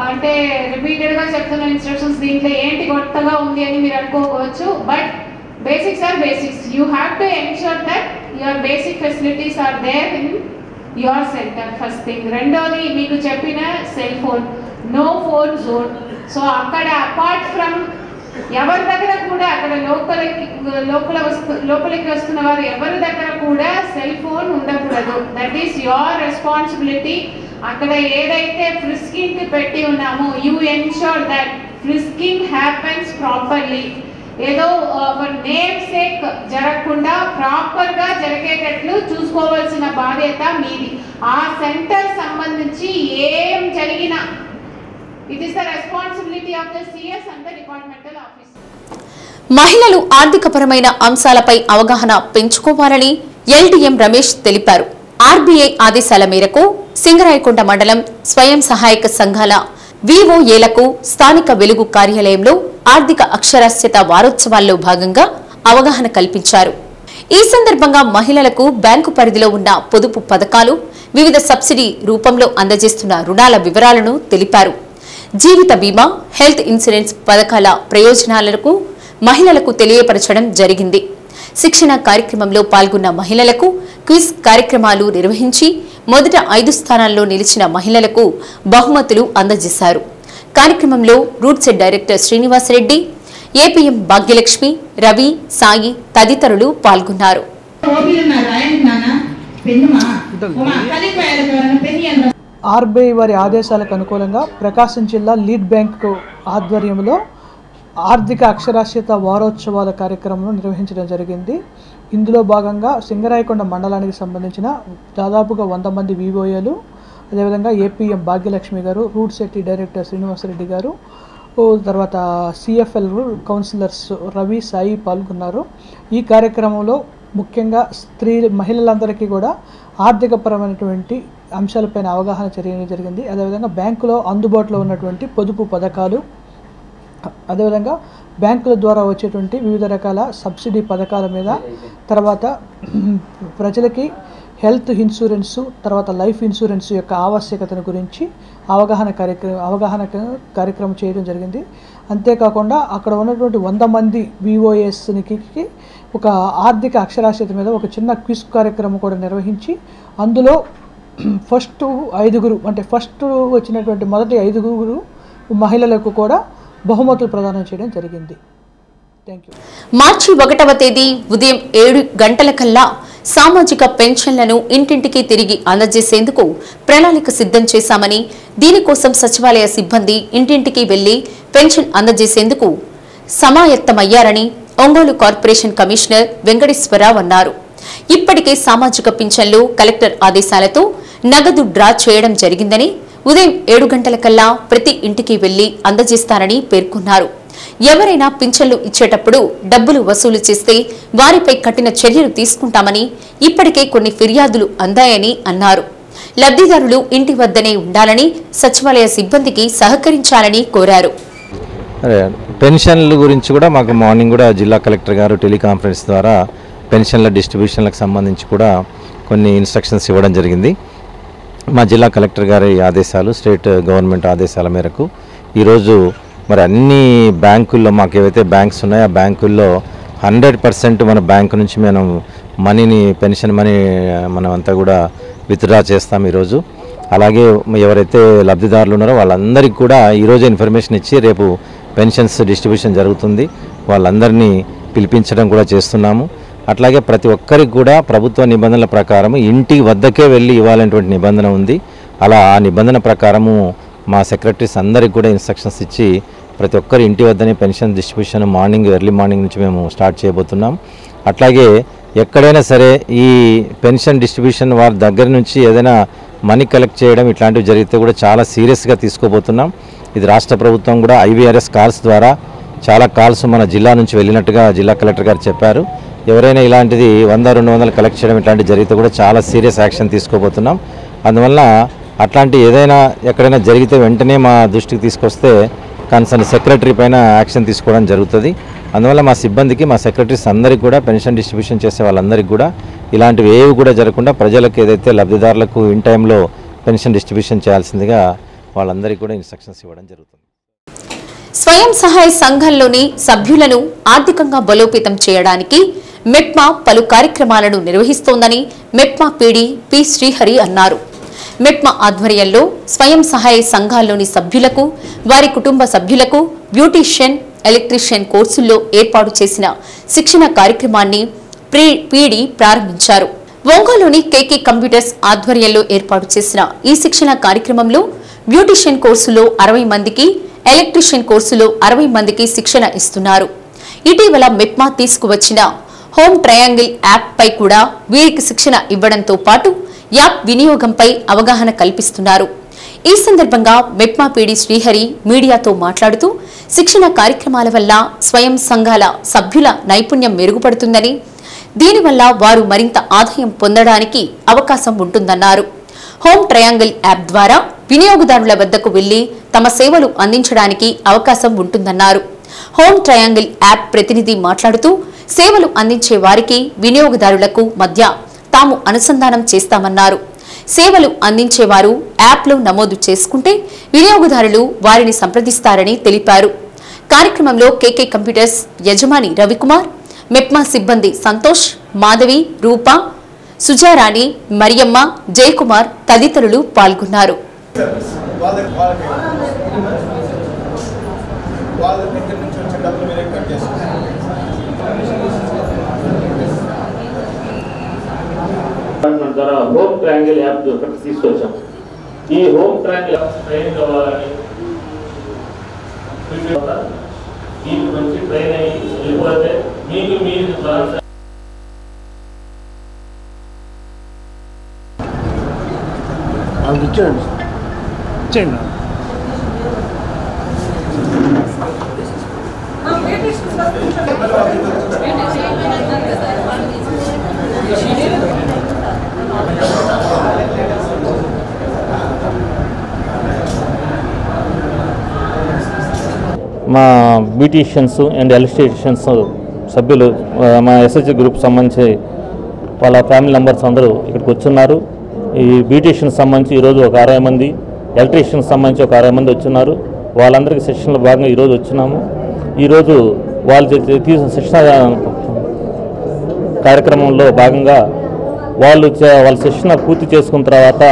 అంటే రిపీటెడ్గా చెప్తున్న ఇన్స్ట్రక్షన్స్, దీంట్లో ఏంటి కొత్తగా ఉంది అని మీరు అనుకోవచ్చు. But basics are basics. You have to ensure that your basic facilities are there in your centre. First thing. రెండోది మీకు చెప్పిన cell phone, no phone zone. So అక్కడ అపార్ట్ ఫ్రమ్ ఎవరి దగ్గర కూడా అక్కడ లోపలికి వస్తున్న వారు ఎవరి దగ్గర కూడా సెల్ ఫోన్ ఉండకూడదు. That is your responsibility. అక్కడ ఏదైతే ఫ్రిస్కింగ్ పెట్టి ఉన్నామో you ensure that frisking happens properly. ఏదో నేమ్ సేక్ జరగకుండా ప్రాపర్గా జరిగేటట్లు చూసుకోవాల్సిన బాధ్యత మీది. ఆ సెంటర్ సంబంధించి ఏం జరిగినా it is the responsibility of the CS and the departmental officer. మహిళలు ఆర్థికపరమైన అంశాలపై అవగాహన పెంచుకోవాలని ఎల్డీఎం రమేష్ తెలిపారు. ఆర్బీఐ ఆదేశాల మేరకు సింగరాయకొండ మండలం స్వయం సహాయక సంఘాల విఓఏలకు స్థానిక వెలుగు కార్యాలయంలో ఆర్థిక అక్షరాస్యత వారోత్సవాల్లో భాగంగా అవగాహన కల్పించారు. ఈ సందర్భంగా మహిళలకు బ్యాంకు పరిధిలో ఉన్న పొదుపు పథకాలు, వివిధ సబ్సిడీ రూపంలో అందజేస్తున్న రుణాల వివరాలను తెలిపారు. జీవిత బీమా, హెల్త్ ఇన్సూరెన్స్ పథకాల ప్రయోజనాలకు మహిళలకు తెలియపరచడం జరిగింది. శిక్షణ కార్యక్రమంలో పాల్గొన్న మహిళలకు క్విజ్ కార్యక్రమాలు నిర్వహించి మొదట 5 స్థానాల్లో నిలిచిన మహిళలకు బహుమతులు అందజేశారు. కార్యక్రమంలో roots director Srinivasareddy, APM Bhagyalakshmi, Ravi, Sai తదితరులు పాల్గొన్నారు. ఆర్బీఐ వారి ఆదేశాలకు అనుకూలంగా ప్రకాశం జిల్లా లీడ్ బ్యాంకు ఆధ్వర్యంలో ఆర్థిక అక్షరాస్యత వారోత్సవాల కార్యక్రమం నిర్వహించడం జరిగింది. ఇందులో భాగంగా సింగరాయకొండ మండలానికి సంబంధించిన దాదాపుగా 100 మంది వివోఏలు, అదేవిధంగా ఏపీఎం భాగ్యలక్ష్మి గారు, రూట్ సెట్టి డైరెక్టర్ శ్రీనివాసరెడ్డి గారు, తర్వాత సిఎఫ్ఎల్ కౌన్సిలర్స్ రవి, సాయి పాల్గొన్నారు. ఈ కార్యక్రమంలో ముఖ్యంగా మహిళలందరికీ కూడా ఆర్థికపరమైనటువంటి అంశాలపైన అవగాహన జరిగింది. అదేవిధంగా బ్యాంకులో అందుబాటులో ఉన్నటువంటి పొదుపు పథకాలు, అదేవిధంగా బ్యాంకుల ద్వారా వచ్చేటువంటి వివిధ రకాల సబ్సిడీ పథకాల మీద, తర్వాత ప్రజలకి హెల్త్ ఇన్సూరెన్సు తర్వాత లైఫ్ ఇన్సూరెన్స్ యొక్క ఆవశ్యకతను గురించి అవగాహన కార్యక్రమం చేయడం జరిగింది. అంతేకాకుండా అక్కడ ఉన్నటువంటి 100 మంది విఓఎస్కి ఒక ఆర్థిక అక్షరాస్యత మీద ఒక చిన్న క్విజ్ కార్యక్రమం కూడా నిర్వహించి అందులో ఫస్ట్ వచ్చినటువంటి మొదటి 5 మహిళలకు కూడా బహుమతులు ప్రదానం చేయడం జరిగింది. మార్చి 1వ తేదీ ఉదయం 7 గంటలకల్లా సామాజిక పెన్షన్లను ఇంటింటికి తిరిగి అందజేసేందుకు ప్రణాళిక సిద్ధం చేశామని, దీనికోసం సచివాలయ సిబ్బంది ఇంటింటికి వెళ్లి పెన్షన్ అందజేసేందుకు సమాయత్తమయ్యారని ఒంగోలు కార్పొరేషన్ కమిషనర్ వెంకటేశ్వరరావు అన్నారు. ఇప్పటికే సామాజిక పింఛన్లు కలెక్టర్ ఆదేశాలతో నగదు డ్రా చేయడం జరిగిందని, ఉదయం 7 గంటలకల్లా ప్రతి ఇంటికి వెళ్లి అందజేస్తారని పేర్కొన్నారు. ఎవరైనా పింఛన్లు ఇచ్చేటప్పుడు డబ్బులు వసూలు చేస్తే వారిపై కఠిన చర్యలు తీసుకుంటామని ఇప్పటికే కొన్ని ఫిర్యాదులు అందాయని అన్నారు. లబ్ధిదారులు ఇంటి వద్దనే ఉండాలని, సచివాలయ సిబ్బందికి సహకరించాలని కోరారు. పెన్షన్ల గురించి కూడా మాకు మార్నింగ్ కూడా జిల్లా కలెక్టర్ గారు టెలికాన్ఫరెన్స్ ద్వారా పెన్షన్ల డిస్ట్రిబ్యూషన్లకు సంబంధించి కూడా కొన్ని ఇన్స్ట్రక్షన్స్ ఇవ్వడం జరిగింది. మా జిల్లా కలెక్టర్ గారి ఆదేశాలు, స్టేట్ గవర్నమెంట్ ఆదేశాల మేరకు ఈరోజు మరి అన్ని బ్యాంకుల్లో మాకు ఏవైతే బ్యాంక్స్ ఉన్నాయో ఆ బ్యాంకుల్లో 100% మన బ్యాంకు నుంచి మనం మనీని, పెన్షన్ మనీ మనం అంతా కూడా విత్డ్రా చేస్తాం ఈరోజు. అలాగే ఎవరైతే లబ్ధిదారులు ఉన్నారో వాళ్ళందరికీ కూడా ఈరోజు ఇన్ఫర్మేషన్ ఇచ్చి రేపు పెన్షన్స్ డిస్ట్రిబ్యూషన్ జరుగుతుంది. వాళ్ళందరినీ పిలిపించడం కూడా చేస్తున్నాము. అట్లాగే ప్రతి ఒక్కరికి కూడా ప్రభుత్వ నిబంధనల ప్రకారం ఇంటి వద్దకే వెళ్ళి ఇవ్వాలనేటువంటి నిబంధన ఉంది. అలా ఆ నిబంధన ప్రకారము మా సెక్రటరీస్ అందరికి కూడా ఇన్స్ట్రక్షన్స్ ఇచ్చి ప్రతి ఒక్కరి ఇంటి వద్దనే పెన్షన్ డిస్ట్రిబ్యూషన్ ఎర్లీ మార్నింగ్ నుంచి మేము స్టార్ట్ చేయబోతున్నాం. అట్లాగే ఎక్కడైనా సరే ఈ పెన్షన్ డిస్ట్రిబ్యూషన్ వారి దగ్గర నుంచి ఏదైనా మనీ కలెక్ట్ చేయడం ఇట్లాంటివి జరిగితే కూడా చాలా సీరియస్గా తీసుకోబోతున్నాం. ఇది రాష్ట్ర ప్రభుత్వం కూడా IVRS కాల్స్ ద్వారా చాలా కాల్స్ మన జిల్లా నుంచి వెళ్ళినట్టుగా జిల్లా కలెక్టర్ గారు చెప్పారు. ఎవరైనా ఇలాంటిది 100-200 కలెక్ట్ చేయడం ఇట్లాంటివి జరిగితే కూడా చాలా సీరియస్ యాక్షన్ తీసుకోబోతున్నాం. అందువల్ల అట్లాంటి ఏదైనా ఎక్కడైనా జరిగితే వెంటనే మా దృష్టికి తీసుకొస్తే కన్సర్న్ సెక్రటరీ పైన యాక్షన్ తీసుకోవడం జరుగుతుంది. అందువల్ల మా సిబ్బందికి, మా సెక్రటరీస్ అందరికీ కూడా పెన్షన్ డిస్ట్రిబ్యూషన్ చేసే వాళ్ళందరికీ కూడా ఇలాంటివి ఏవి కూడా జరగకుండా ప్రజలకు ఏదైతే లబ్ధిదారులకు ఇన్ టైంలో పెన్షన్ డిస్ట్రిబ్యూషన్ చేయాల్సిందిగా వాళ్ళందరికీ కూడా ఇన్స్ట్రక్షన్స్ ఇవ్వడం జరుగుతుంది. స్వయం సహాయ సంఘంలోని సభ్యులను ఆర్థికంగా బలోపేతం చేయడానికి మెప్మా పలు కార్యక్రమాలను నిర్వహిస్తోందని మెప్మా పీడీ పి శ్రీహరి అన్నారు. మెప్మా ఆధ్వర్యంలో స్వయం సహాయ సంఘాల్లోని సభ్యులకు, వారి కుటుంబ సభ్యులకు బ్యూటీషియన్, ఎలక్ట్రీషియన్ కోర్సుల్లో ఏర్పాటు చేసిన శిక్షణ కార్యక్రమాన్ని పీడీ ప్రారంభించారు. ఒంగోలులోని కేకే కంప్యూటర్స్ ఆధ్వర్యంలో ఏర్పాటు చేసిన ఈ శిక్షణ కార్యక్రమంలో బ్యూటీషియన్ కోర్సులో 60 మందికి, ఎలక్ట్రీషియన్ కోర్సులో 60 మందికి శిక్షణ ఇస్తున్నారు. ఇటీవల మెప్మా తీసుకువచ్చిన హోమ్ ట్రయాంగిల్ యాప్ పై కూడా వీరికి శిక్షణ ఇవ్వడంతో పాటు యాప్ వినియోగంపై అవగాహన కల్పిస్తున్నారు. ఈ సందర్భంగా మెప్మా పీడీ శ్రీహరి మీడియాతో మాట్లాడుతూ శిక్షణ కార్యక్రమాల వల్ల స్వయం సంఘాల సభ్యుల నైపుణ్యం మెరుగుపడుతుందని, దీనివల్ల వారు మరింత ఆదాయం పొందడానికి అవకాశం ఉంటుందన్నారు. హోమ్ ట్రయాంగిల్ యాప్ ద్వారా వినియోగదారుల వద్దకు వెళ్లి తమ సేవలు అందించడానికి అవకాశం ఉంటుందన్నారు. హోమ్ ట్రయాంగిల్ యాప్ ప్రతినిధి మాట్లాడుతూ సేవలు అందించే వారికి, వినియోగదారులకు మధ్య తాము అనుసంధానం చేస్తామన్నారు. సేవలు అందించేవారు యాప్లో నమోదు చేసుకుంటే వినియోగదారులు వారిని సంప్రదిస్తారని తెలిపారు. కార్యక్రమంలో కేకే కంప్యూటర్స్ యజమాని రవికుమార్, మెప్మా సిబ్బంది సంతోష్, మాధవి, రూప, సుజారాణి, మరియమ్మ, జయకుమార్ తదితరులు పాల్గొన్నారు. ద్వారా హోమ్ ట్రయాంగిల్ యాప్ తీసుకొచ్చాం. ఈ హోమ్ ట్రయాంగిల్ యాప్ ట్రైన్ కావాలని ఈ నుంచి ట్రైన్ అయ్యి వెళ్ళిపోతే మీకు మీరు ఇచ్చేయండి. మా బ్యూటీషియన్స్ అండ్ ఎలక్ట్రీషియన్స్ సభ్యులు, మా SHG గ్రూప్ సంబంధించి వాళ్ళ ఫ్యామిలీ మెంబర్స్ అందరూ ఇక్కడికి వచ్చున్నారు. ఈ బ్యూటీషియన్స్ సంబంధించి ఈరోజు ఒక 60 మంది, ఎలక్ట్రీషియన్స్ సంబంధించి ఒక 60 మంది వచ్చున్నారు. వాళ్ళందరికీ సెషన్లో భాగంగా ఈరోజు వచ్చినాము. ఈరోజు వాళ్ళు తీసిన శిక్షణ కార్యక్రమంలో భాగంగా వాళ్ళ శిక్షణ పూర్తి చేసుకున్న తర్వాత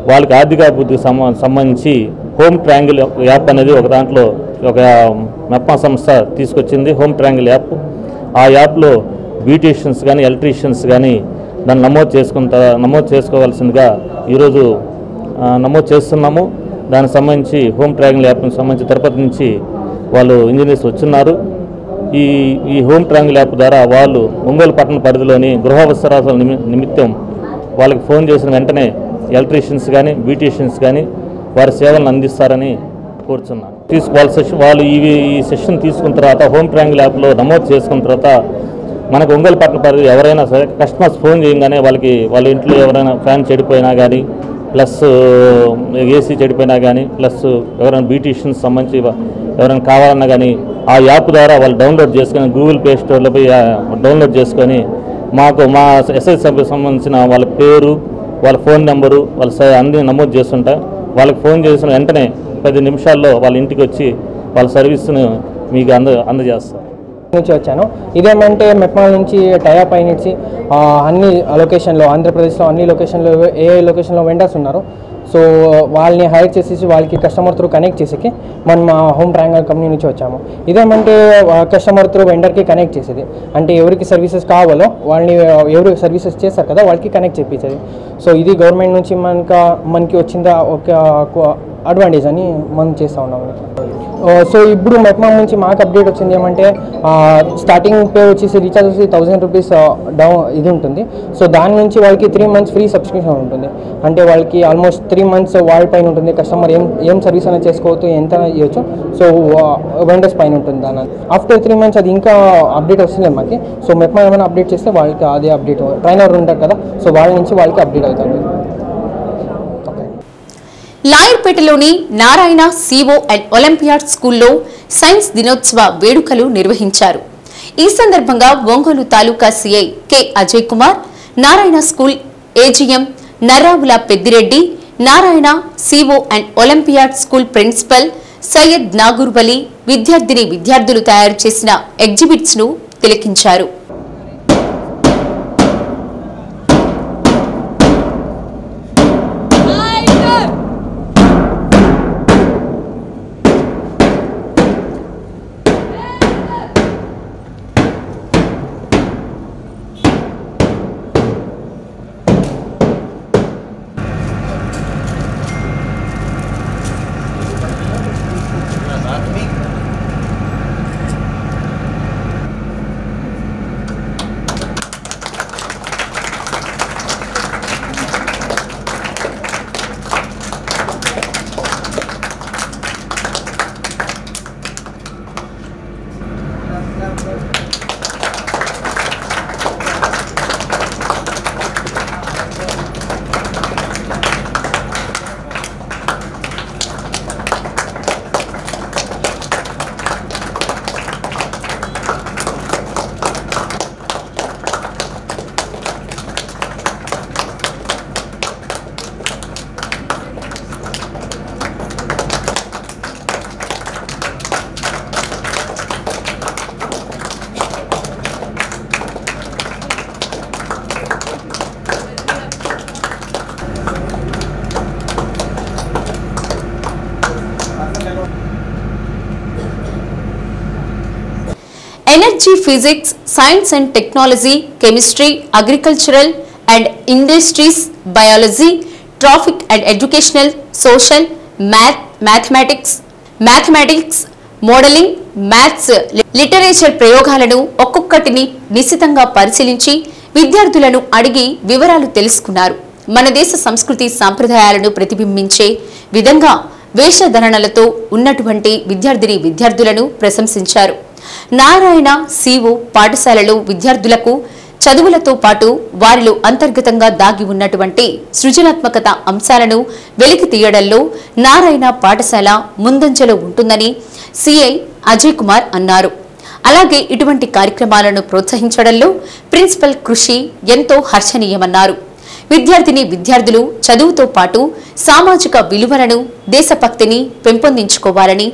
వాళ్ళకి ఆర్థికాభివృద్ధికి సంబంధించి హోమ్ ట్రయాంగిల్ యాప్ అనేది ఒక దాంట్లో ఒక మెప్మా సంస్థ తీసుకొచ్చింది. Home triangle app. ఆ యాప్లో బ్యూటీషియన్స్ కానీ ఎలక్ట్రీషియన్స్ కానీ దాన్ని నమోదు చేసుకోవాల్సిందిగా ఈరోజు నమోదు చేస్తున్నాము. దానికి సంబంధించి హోమ్ ట్రయాంగిల్ యాప్కి సంబంధించి తిరుపతి నుంచి వాళ్ళు ఇంజనీర్స్ వచ్చున్నారు. ఈ హోమ్ ట్రయాంగిల్ యాప్ ద్వారా వాళ్ళు ఒంగోలు పట్టణ పరిధిలోని గృహావసరాల నిమిత్తం వాళ్ళకి ఫోన్ చేసిన వెంటనే ఎలక్ట్రీషియన్స్ కానీ బ్యూటీషియన్స్ కానీ వారి సేవలను అందిస్తారని కోరుచున్నాను. వాళ్ళు ఈ సెషన్ తీసుకున్న తర్వాత హోమ్ ట్రయాంగిల్ యాప్లో నమోదు చేసుకున్న తర్వాత మనకు ఒంగోలు పట్టణ పరిధి ఎవరైనా సరే కస్టమర్స్ ఫోన్ చేయగానే వాళ్ళ ఇంట్లో ఎవరైనా ఫ్యాన్ చెడిపోయినా కానీ ప్లస్ ఏసీ చెడిపోయినా కానీ ప్లస్ ఎవరైనా బ్యూటీషియన్స్ సంబంధించి ఎవరైనా కావాలన్నా కానీ ఆ యాప్ ద్వారా వాళ్ళు డౌన్లోడ్ చేసుకొని గూగుల్ ప్లే స్టోర్లో పోయి డౌన్లోడ్ చేసుకొని మా ఎస్ఐ సభ్యులకు సంబంధించిన వాళ్ళ పేరు, వాళ్ళ ఫోన్ నెంబరు, అన్ని నమోదు చేస్తుంటాయి. వాళ్ళకి ఫోన్ చేసిన వెంటనే 10 నిమిషాల్లో వాళ్ళ ఇంటికి వచ్చి వాళ్ళ సర్వీస్ను మీకు అందజేస్తారు. నుంచి వచ్చాను. ఇదేమంటే మెప్మా నుంచి టైఅప్ అయినట్సి అన్ని లొకేషన్లో ఆంధ్రప్రదేశ్లో అన్ని లొకేషన్లో ఏ లొకేషన్లో వెండర్స్ ఉన్నారు. సో వాళ్ళని హైర్ చేసేసి వాళ్ళకి కస్టమర్ త్రూ కనెక్ట్ చేసేకి మనం హోమ్ ట్రయాంగిల్ కంపెనీ నుంచి వచ్చాము. ఇదేమంటే కస్టమర్ త్రూ వెండర్కి కనెక్ట్ చేసేది, అంటే ఎవరికి సర్వీసెస్ కావాలో వాళ్ళని ఎవరు సర్వీసెస్ చేస్తారు కదా వాళ్ళకి కనెక్ట్ చేయించేది. సో ఇది గవర్నమెంట్ నుంచి మనకి వచ్చిందా ఒక అడ్వాంటేజ్ అని మనం చేస్తూ ఉన్నాము. సో ఇప్పుడు మెప్మా నుంచి మాకు అప్డేట్ వచ్చింది ఏమంటే స్టార్టింగ్ పే వచ్చేసి రీఛార్జ్ వచ్చి 1000 రూపీస్ ఇది ఉంటుంది. సో దాని నుంచి వాళ్ళకి 3 months ఫ్రీ సబ్స్క్రిప్షన్ ఉంటుంది. అంటే వాళ్ళకి ఆల్మోస్ట్ 3 months వాళ్ళ పైన ఉంటుంది. కస్టమర్ ఏం సర్వీస్ అయినా చేసుకోవచ్చు, ఎంత ఇవ్వచ్చు. సో వెండర్స్ పైన ఉంటుంది. దాని ఆఫ్టర్ 3 months అది ఇంకా అప్డేట్ వస్తుంది మాకు. సో మెప్మా ఏమైనా అప్డేట్ చేస్తే వాళ్ళకి అదే అప్డేట్, ట్రైనర్ ఉంటారు కదా సో వాళ్ళ నుంచి వాళ్ళకి అప్డేట్ అవుతుంది. లాయర్పేటలోని నారాయణ సిఓ అండ్ ఒలింపియాడ్ స్కూల్లో సైన్స్ దినోత్సవ వేడుకలు నిర్వహించారు. ఈ సందర్భంగా Ongole taluka CI K Ajay Kumar, Narayana school AGM Narravula Peddireddy, Narayana CO and olympiad school principal Syed Nagoor Vali విద్యార్థులు తయారు చేసిన ఎగ్జిబిట్స్ ను తిలకించారు. Energy, physics, science and technology, chemistry, agricultural and industries, biology, traffic and educational, social, mathematics, modelling, maths, literature ప్రయోగాలను ఒక్కొక్కటిని నిశితంగా పరిశీలించి విద్యార్థులను అడిగి వివరాలు తెలుసుకున్నారు. మన దేశ సంస్కృతి సాంప్రదాయాలను ప్రతిబింబించే విధంగా వేషధరణలతో ఉన్నటువంటి విద్యార్థులను ప్రశంసించారు. నారాయణ సిఓ పాఠశాలలో విద్యార్థులకు చదువులతో పాటు వారిలో అంతర్గతంగా దాగి ఉన్నటువంటి సృజనాత్మకత అంశాలను వెలికి తీయడంలో నారాయణ పాఠశాల ముందంజలో ఉంటుందని సిఐ అజయ్ కుమార్ అన్నారు. అలాగే ఇటువంటి కార్యక్రమాలను ప్రోత్సహించడంలో ప్రిన్సిపల్ కృషి ఎంతో హర్షణీయమన్నారు. విద్యార్థులు చదువుతో పాటు సామాజిక విలువలను, దేశభక్తిని పెంపొందించుకోవాలని,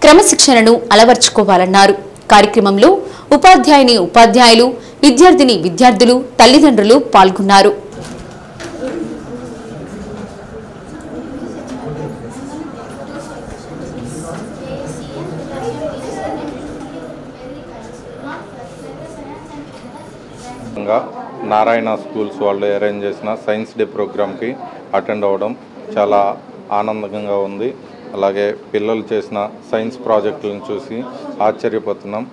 క్రమశిక్షణను అలవర్చుకోవాలన్నారు. కార్యక్రమంలో ఉపాధ్యాయులు, విద్యార్థులు, తల్లిదండ్రులు పాల్గొన్నారు. నారాయణ స్కూల్స్ వాళ్ళు అరేంజ్ చేసిన సైన్స్ డే ప్రోగ్రామ్కి అటెండ్ అవ్వడం చాలా ఆనందంగా ఉంది. అలాగే పిల్లలు చేసిన సైన్స్ ప్రాజెక్టులను చూసి ఆశ్చర్యపోతున్నాం.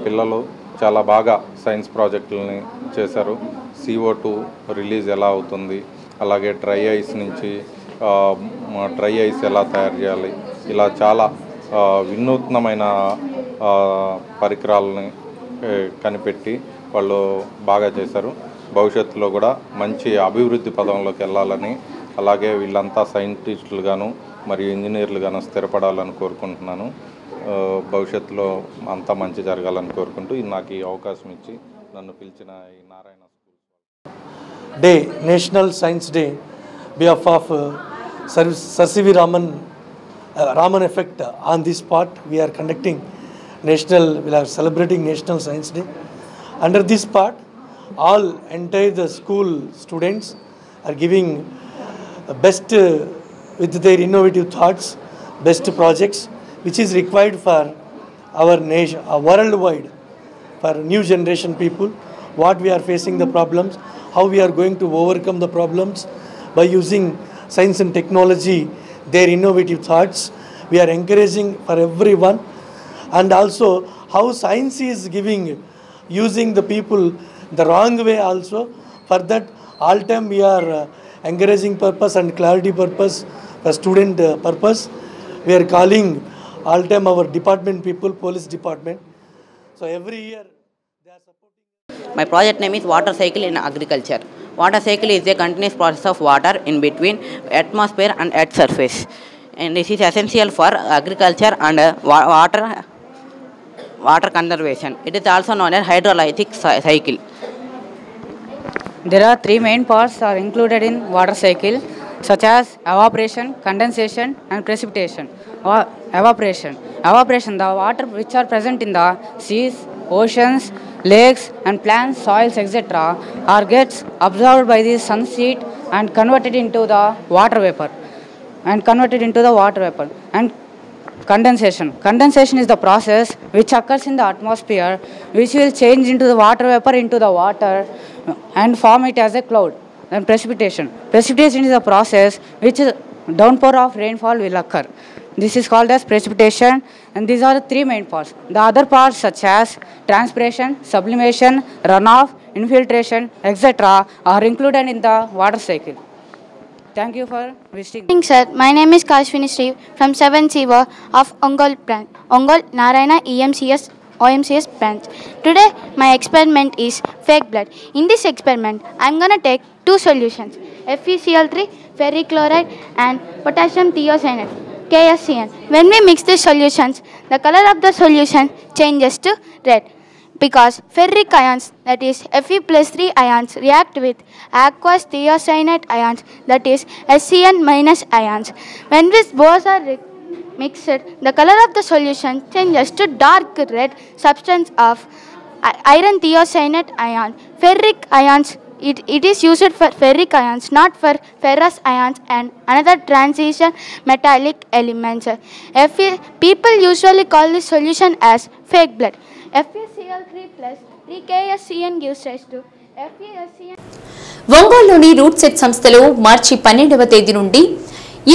పిల్లలు చాలా బాగా సైన్స్ ప్రాజెక్టులని చేశారు. CO2 రిలీజ్ ఎలా అవుతుంది, అలాగే డ్రై ఐస్ నుంచి డ్రై ఐస్ ఎలా తయారు చేయాలి, ఇలా చాలా వినూత్నమైన పరికరాలని కనిపెట్టి వాళ్ళు బాగా చేశారు. భవిష్యత్తులో కూడా మంచి అభివృద్ధి పదంలోకి వెళ్ళాలని, అలాగే వీళ్ళంతా సైంటిస్టులుగాను మరియు ఇంజనీర్లుగాను స్థిరపడాలని కోరుకుంటున్నాను. భవిష్యత్తులో అంతా మంచి జరగాలని కోరుకుంటూ నాకు ఈ అవకాశం ఇచ్చి నన్ను పిలిచిన ఈ Narayana school day, national science day, behalf of Sir C.V. Raman effect on this part, we are conducting we are celebrating National Science Day. Under this part, all entire the school students are giving best with their innovative thoughts, best projects, which is required for our nation, worldwide, for new generation people, what we are facing the problems, how we are going to overcome the problems by using science and technology, their innovative thoughts. We are encouraging for everyone, and also how science is using the people the wrong way also. For that, all time we are encouraging purpose and clarity purpose, for student purpose. We are calling all time our department people, police department. So every year they are supporting. My project name is Water Cycle in Agriculture. Water cycle is a continuous process of water in between atmosphere and earth surface, and this is essential for agriculture and water conservation. It is also known as hydrolytic cycle. There are three main parts are included in water cycle, such as evaporation, condensation and precipitation. Evaporation, the water which are present in the seas, oceans, lakes and plants, soils, etc. are gets absorbed by the sun's heat and converted into the water vapor. And condensation is the process which occurs in the atmosphere, which will change into the water vapor into the water and form it as a cloud. And precipitation is a process which downpour of rainfall will occur. This is called as precipitation, and these are the three main parts. The other parts such as transpiration, sublimation, runoff, infiltration, etc. are included in the water cycle. Thank you for visiting. Good evening, sir. My name is Kashwini Sri from 7th CIVA of Ongole branch, Ongole Narayana OMCS branch. Today my experiment is fake blood. In this experiment I am going to take two solutions, FeCl3 ferric chloride and potassium thiocyanate KSCN. When we mix these solutions, the color of the solution changes to red because ferric ions, that is Fe+3 ions, react with aqueous thiocyanate ions, that is SCN- ions. When these both are mixed, the color of the solution changes to dark red substance of iron thiocyanate ion. Ferric ions, it is used for ferric ions, not for ferrous ions and another transition metallic elements. People usually call this solution as fake blood. FeCl3 plus 3KSCN gives rise to FeSCN. ఒంగోలులోని RUDSET సంస్థలో మార్చి 12వ తేదీ నుండి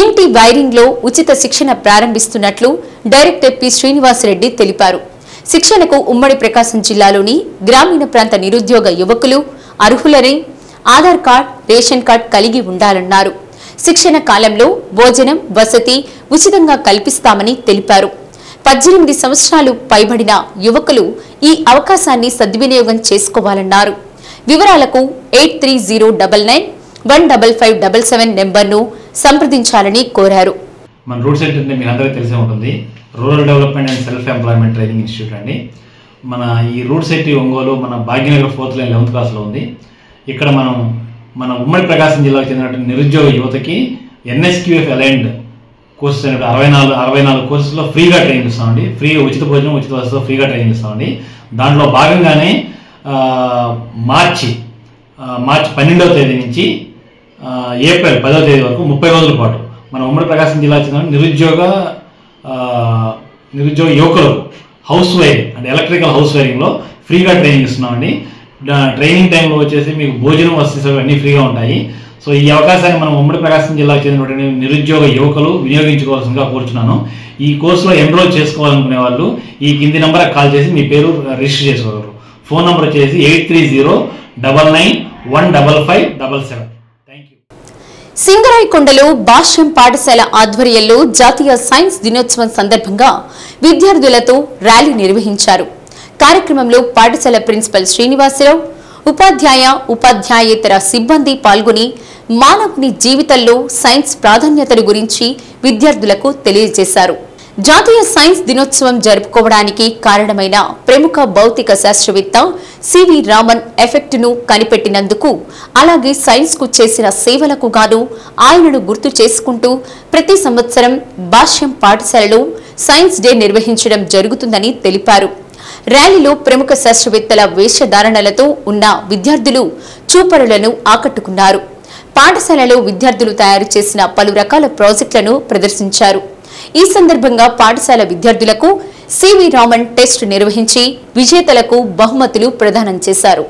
ఇంటి wiring లో ఉచిత శిక్షణ ప్రారంభిస్తున్నట్లు director P Srinivasa Reddy తెలిపారు. శిక్షణకు ఉమ్మడి ప్రకాశం జిల్లాలోని గ్రామీణ ప్రాంత నిరుద్యోగ యువకులు అర్హులని ఆధార్ కార్డ్, రేషన్ కార్డ్ కలిగి ఉండాలన్నారు. శిక్షణ కాలంలో భోజనం, వసతి ఉచితంగా కల్పిస్తామని తెలిపారు. 18 సంవత్సరాలు పైబడిన యువకులు ఈ అవకాశాన్ని సద్వినియోగం చేసుకోవాలన్నారు. వివరాలకు 8309915577 నెంబర్ను సంప్రదించాలని కోరారు. మన రూట్ సెట్ మీ అందరికీ తెలిసే ఉంటుంది. Rural development and self employment training institute అండి. మన ఈ రూట్ సిటీ ఒంగోలు మన భాగ్యనగర్ 4th లైన్ 11th క్లాస్లో ఉంది. ఇక్కడ మనం మన ఉమ్మడి ప్రకాశం జిల్లాకు చెందినటువంటి నిరుద్యోగ యువతకి NSQF అలైన్డ్ కోర్సెస్ అనేవి 64 కోర్సెస్లో ఫ్రీగా ట్రైనింగ్ ఇస్తామండి. ఫ్రీ ఉచిత భోజనం ఉచిత వసతితో ఫ్రీగా ట్రైనింగ్ ఇస్తామండి. దాంట్లో భాగంగానే మార్చి 12వ తేదీ నుంచి ఏప్రిల్ 10వ తేదీ వరకు 30 రోజుల పాటు మన ఉమ్మడి ప్రకాశం జిల్లా చెందిన నిరుద్యోగ యువకులకు హౌస్ వైరింగ్ అంటే ఎలక్ట్రికల్ హౌస్ వైరింగ్లో ఫ్రీగా ట్రైనింగ్ ఇస్తున్నామండి. ట్రైనింగ్ టైంలో వచ్చేసి మీకు భోజనం వసతి అన్నీ ఫ్రీగా ఉంటాయి. సో ఈ అవకాశాన్ని మనం ఉమ్మడి ప్రకాశం జిల్లాకు చెందినటువంటి నిరుద్యోగ యువకులు వినియోగించుకోవాల్సిందిగా కోరుచున్నాను. ఈ కోర్సులో ఎన్రోల్ చేసుకోవాలనుకునే వాళ్ళు ఈ కింది నెంబర్కి కాల్ చేసి మీ పేరు రిజిస్టర్ చేసుకోగలరు. ఫోన్ నెంబర్ వచ్చేసి 8309915577. సింగరాయకొండలో భాష్యం పాఠశాల ఆధ్వర్యంలో జాతీయ సైన్స్ దినోత్సవం సందర్భంగా విద్యార్థులతో ర్యాలీ నిర్వహించారు. కార్యక్రమంలో పాఠశాల ప్రిన్సిపల్ శ్రీనివాసరావు, ఉపాధ్యాయేతర సిబ్బంది పాల్గొని మానవుని జీవితంలో సైన్స్ ప్రాధాన్యతల గురించి విద్యార్థులకు తెలియజేశారు. జాతీయ సైన్స్ దినోత్సవం జరుపుకోవడానికి కారణమైన ప్రముఖ భౌతిక శాస్త్రవేత్త సివి రామన్ ఎఫెక్ట్ ను కనిపెట్టినందుకు, అలాగే సైన్స్ కు చేసిన సేవలకు గాను ఆయనను గుర్తు చేసుకుంటూ ప్రతి సంవత్సరం భాష్యం పాఠశాలలో సైన్స్ డే నిర్వహించడం జరుగుతుందని తెలిపారు. ర్యాలీలో ప్రముఖ శాస్త్రవేత్తల వేషధారణలతో ఉన్న విద్యార్థులు చూపరులను ఆకట్టుకున్నారు. పాఠశాలలో విద్యార్థులు తయారు చేసిన పలు రకాల ప్రాజెక్టులను ప్రదర్శించారు. ఈ సందర్భంగా పాఠశాల విద్యార్థులకు సివి రామన్ టెస్ట్ నిర్వహించి విజేతలకు బహుమతులు ప్రదానం చేశారు.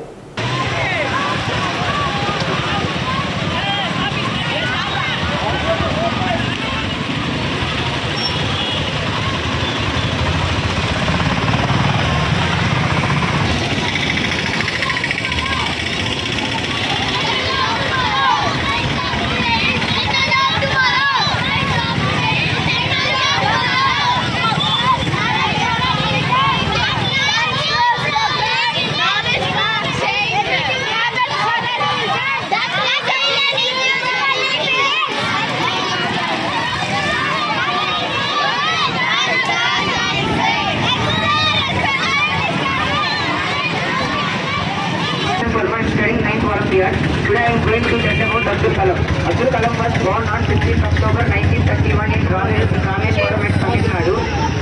Today I am going to tell about Abdul Kalam. Abdul Kalam was born on 15th October 1931 in Rameshwaram, Tamil Nadu.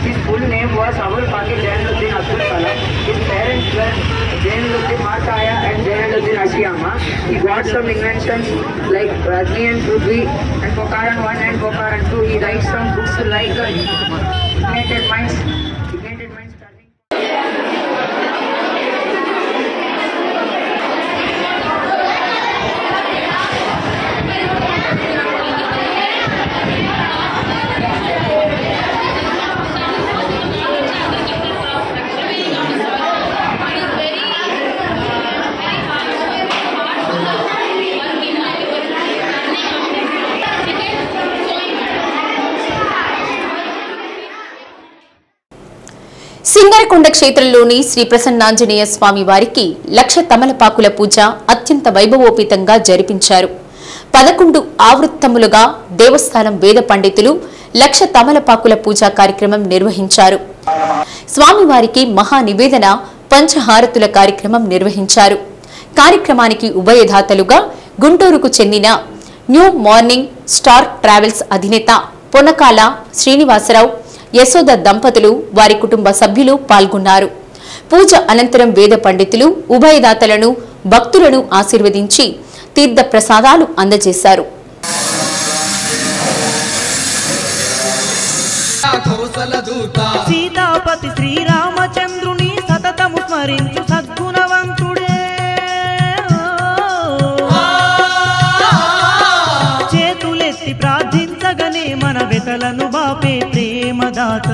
His full name was Abul Fakir Jainuddin Abdul Kalam. His parents were Jainuddin Martaya and Jainuddin Ashiyama. He got some inventions like Agni and Prithvi and Pokaran 1 and Pokaran 2. He writes some books like Ignited Minds. Singarakonda క్షేత్రంలోని Shri Prasannanjaneya స్వామి వారికి 1,00,000 తమలపాకుల పూజ అత్యంత వైభవోపేతంగా జరిపించారు. 11 ఆవృత్తములుగా దేవస్థానం వేద పండితులు 1,00,000 తమలపాకుల పూజా కార్యక్రమం నిర్వహించారు. స్వామివారికి మహా నివేదన పంచహారతుల కార్యక్రమం నిర్వహించారు. కార్యక్రమానికి ఉభయదాతలుగా గుంటూరుకు చెందిన న్యూ మార్నింగ్ స్టార్ ట్రావెల్స్ అధినేత పొనకాల శ్రీనివాసరావు, యశోద దంపతులు, వారి కుటుంబ సభ్యులు పాల్గొన్నారు. పూజ అనంతరం వేద పండితులు ఉభయదాతలను, భక్తులను ఆశీర్వదించి తీర్థ ప్రసాదాలు అందజేశారు. సీతాపతి శ్రీరామచంద్రుని సతతము స్మరించు సద్గుణవంతుడే, చేతులెత్తి ప్రార్థించగనే మన వెతలను బాపే ప్రేమదాత,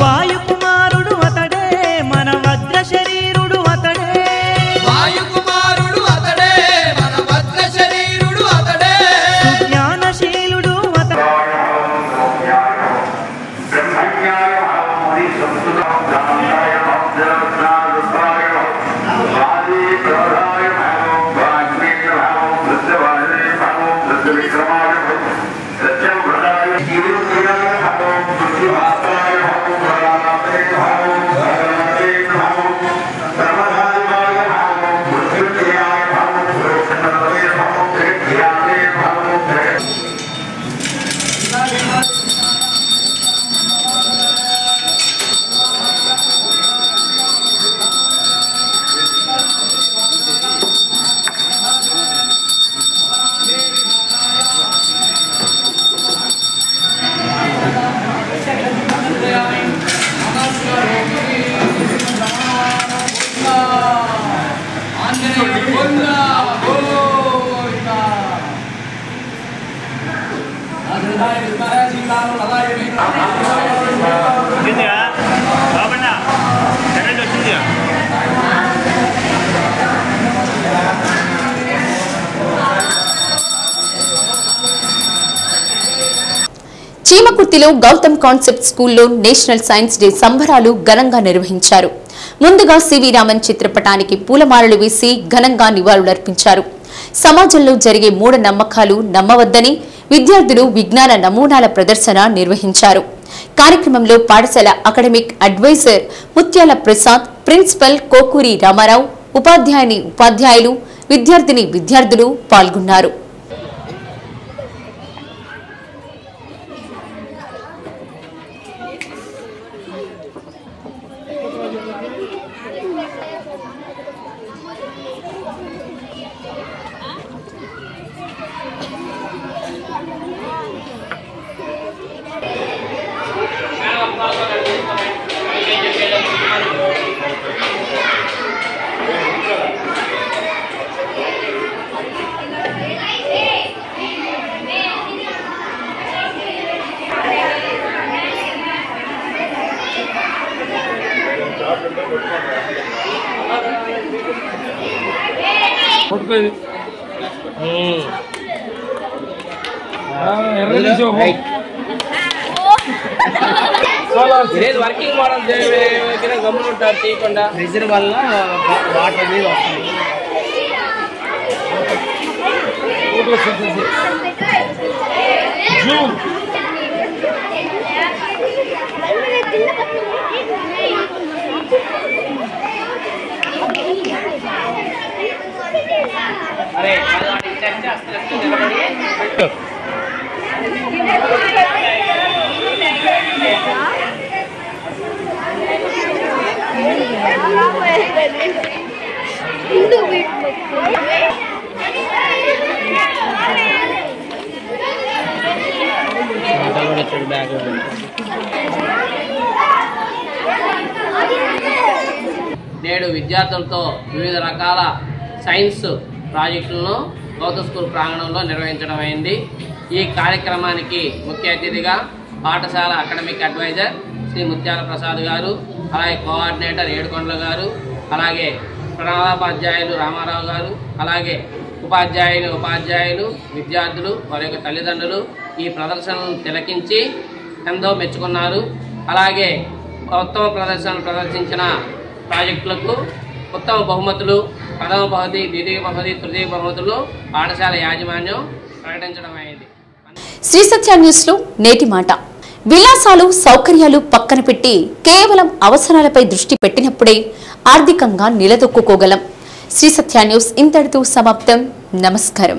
వాయుకుమారుడు అతడే, మన వజ్ర శరీరుడు అతడే, జ్ఞానశీలుడు అతడే. సత్యం చీమకుర్తిలో గౌతమ్ కాన్సెప్ట్ స్కూల్లో నేషనల్ సైన్స్ డే సంబరాలు ఘనంగా నిర్వహించారు. ముందుగా సివి రామన్ చిత్రపటానికి పూలమాలలు వేసి ఘనంగా నివాళులర్పించారు. సమాజంలో జరిగే మూఢనమ్మకాలు నమ్మవద్దని విద్యార్థులు విజ్ఞాన నమూనాల ప్రదర్శన నిర్వహించారు. కార్యక్రమంలో పాఠశాల అకాడమిక్ అడ్వైజర్ ముత్యాల ప్రసాద్, ప్రిన్సిపల్ కోకూరి రామారావు, ఉపాధ్యాయులు, విద్యార్థులు పాల్గొన్నారు. వర్కింగ్ మోడల్ గమ్మున ఉంటారు తీయకుండా ప్రెజర్ వల్ల వాటర్ అనేది వస్తుంది. అరే నేడు విద్యార్థులతో వివిధ రకాల సైన్స్ ప్రాజెక్టులను గౌతమ్ స్కూల్ ప్రాంగణంలో నిర్వహించడం అయింది. ఈ కార్యక్రమానికి ముఖ్య అతిథిగా పాఠశాల అకాడమిక్ అడ్వైజర్ శ్రీ ముత్యాల ప్రసాద్ గారు, అలాగే కోఆర్డినేటర్ ఏడుకొండల గారు, అలాగే ప్రణాళోపాధ్యాయులు రామారావు గారు, అలాగే ఉపాధ్యాయులు, విద్యార్థులు, వారి యొక్క తల్లిదండ్రులు ఈ ప్రదర్శనను తిలకించి ఎంతో మెచ్చుకున్నారు. అలాగే ఉత్తమ ప్రదర్శనలు ప్రదర్శించిన ప్రాజెక్టులకు ఉత్తమ బహుమతులు, ప్రథమ బహుమతి, ద్వితీయ బహుమతి, తృతీయ బహుమతులు పాఠశాల యాజమాన్యం ప్రకటించడం అయింది. శ్రీ సత్య న్యూస్ లో నేటి మాట. విలాసాలు, సౌకర్యాలు పక్కన పెట్టి కేవలం అవసరాలపై దృష్టి పెట్టినప్పుడే ఆర్థికంగా నిలదొక్కుకోగలం. శ్రీ సత్య న్యూస్ ఇంతటితో సమాప్తం. నమస్కారం.